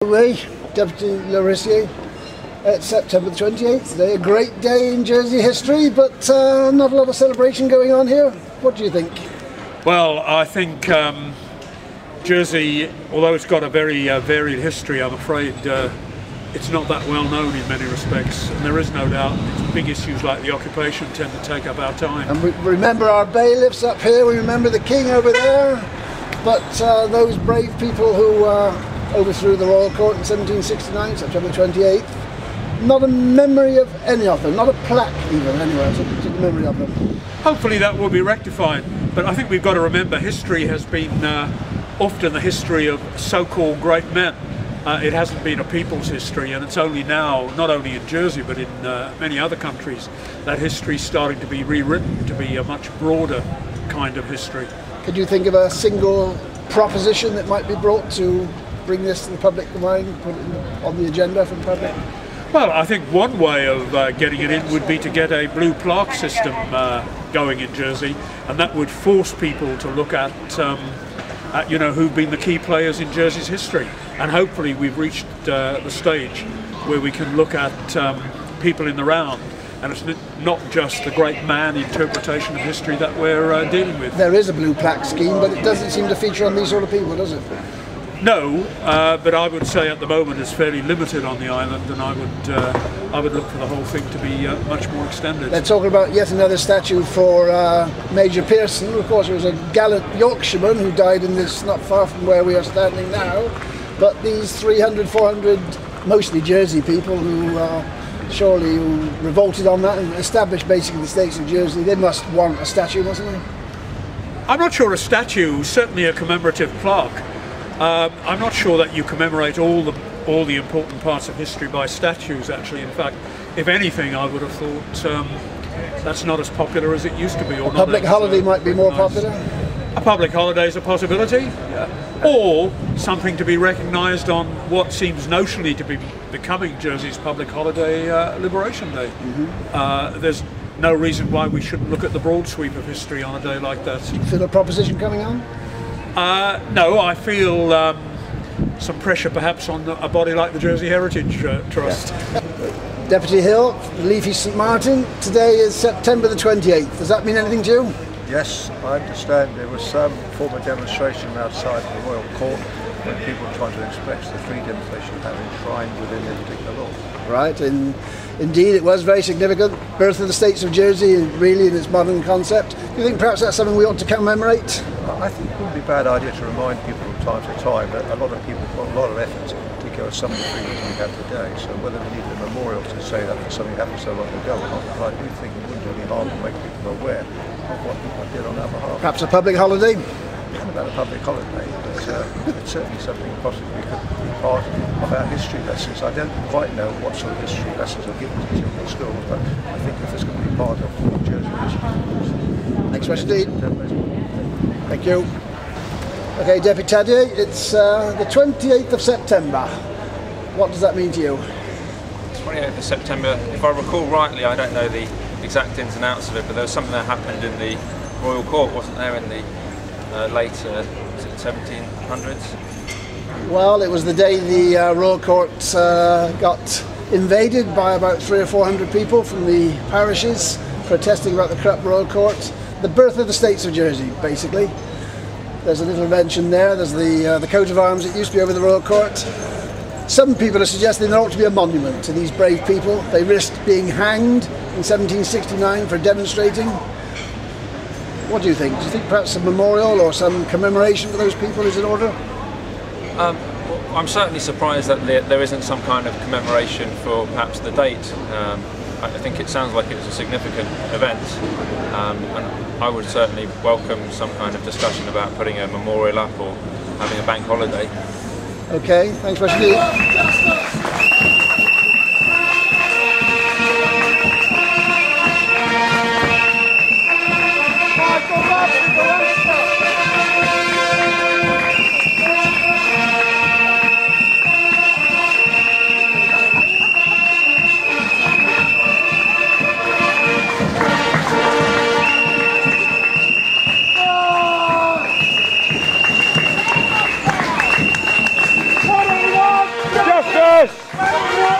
Way, Deputy Larissier. It's September the 28th today, a great day in Jersey history, but not a lot of celebration going on here. What do you think? Well, I think Jersey, although it's got a very varied history, I'm afraid it's not that well known in many respects, and there is no doubt big issues like the occupation tend to take up our time. And we remember our bailiffs up here, we remember the king over there, but those brave people who overthrew the Royal Court in 1769, September 28th, not a memory of any of them, not a plaque even anywhere to the memory of them. Hopefully that will be rectified, but I think we've got to remember history has been often the history of so-called great men. It hasn't been a people's history, and it's only now, not only in Jersey but in many other countries, that history is starting to be rewritten to be a much broader kind of history. Could you think of a single proposition that might be brought to bring this to the public domain, put it on the agenda for the public? Well, I think one way of getting it in would be to get a blue plaque system going in Jersey, and that would force people to look at you know, who've been the key players in Jersey's history. And hopefully we've reached the stage where we can look at people in the round, and it's not just the great man interpretation of history that we're dealing with. There is a blue plaque scheme, but it doesn't seem to feature on these sort of people, does it? No, but I would say at the moment it's fairly limited on the island, and I would look for the whole thing to be much more extended. They're talking about yet another statue for Major Pearson. Of course, he was a gallant Yorkshireman who died in this, not far from where we are standing now. But these 300, 400, mostly Jersey people who surely revolted on that and established basically the states of Jersey, they must want a statue, mustn't they? I'm not sure a statue, certainly a commemorative plaque. I'm not sure that you commemorate all the important parts of history by statues, actually. In fact, if anything, I would have thought that's not as popular as it used to be. Or a public holiday might be more popular? A public holiday is a possibility, or something to be recognised on what seems notionally to be becoming Jersey's public holiday, Liberation Day. There's no reason why we shouldn't look at the broad sweep of history on a day like that. Do you feel a proposition coming on? No, I feel some pressure perhaps on a body like the Jersey Heritage Trust. Deputy Hill, Leafy St Martin, today is September the 28th. Does that mean anything to you? Yes, I understand there was some form of demonstration outside the Royal Court when people were trying to express the freedoms they should have enshrined within their particular law. Right, and indeed it was very significant. Birth of the States of Jersey, really in its modern concept. Do you think perhaps that's something we ought to commemorate? I think it wouldn't be a bad idea to remind people from time to time that a lot of people put a lot of effort to go some of the freedoms we have today. So whether we need a memorial to say that something happened so long ago or not, but I do think it wouldn't do any harm to make people aware of what people did on our behalf. Perhaps a public holiday? Not about a public holiday, but it's certainly something possibly could be part of our history lessons. I don't quite know what sort of history lessons are given to children in schools, but I think if it's going to be part of Jersey history. Thanks, Mr. Dean. Thank you. Okay, Deputy Tadier, it's the 28th of September. What does that mean to you? 28th of September, if I recall rightly, I don't know the exact ins and outs of it, but there was something that happened in the Royal Court, wasn't there, in the late 1700s? Well, it was the day the Royal Court got invaded by about 300 or 400 people from the parishes protesting about the corrupt Royal Court. The birth of the States of Jersey, basically. There's a little mention there. There's the coat of arms that used to be over the Royal Court. Some people are suggesting there ought to be a monument to these brave people. They risked being hanged in 1769 for demonstrating. What do you think? Do you think perhaps a memorial or some commemoration for those people is in order? I'm certainly surprised that there isn't some kind of commemoration for perhaps the date. I think it sounds like it was a significant event, and I would certainly welcome some kind of discussion about putting a memorial up or having a bank holiday. Okay, thanks very much. What do we want? Yes!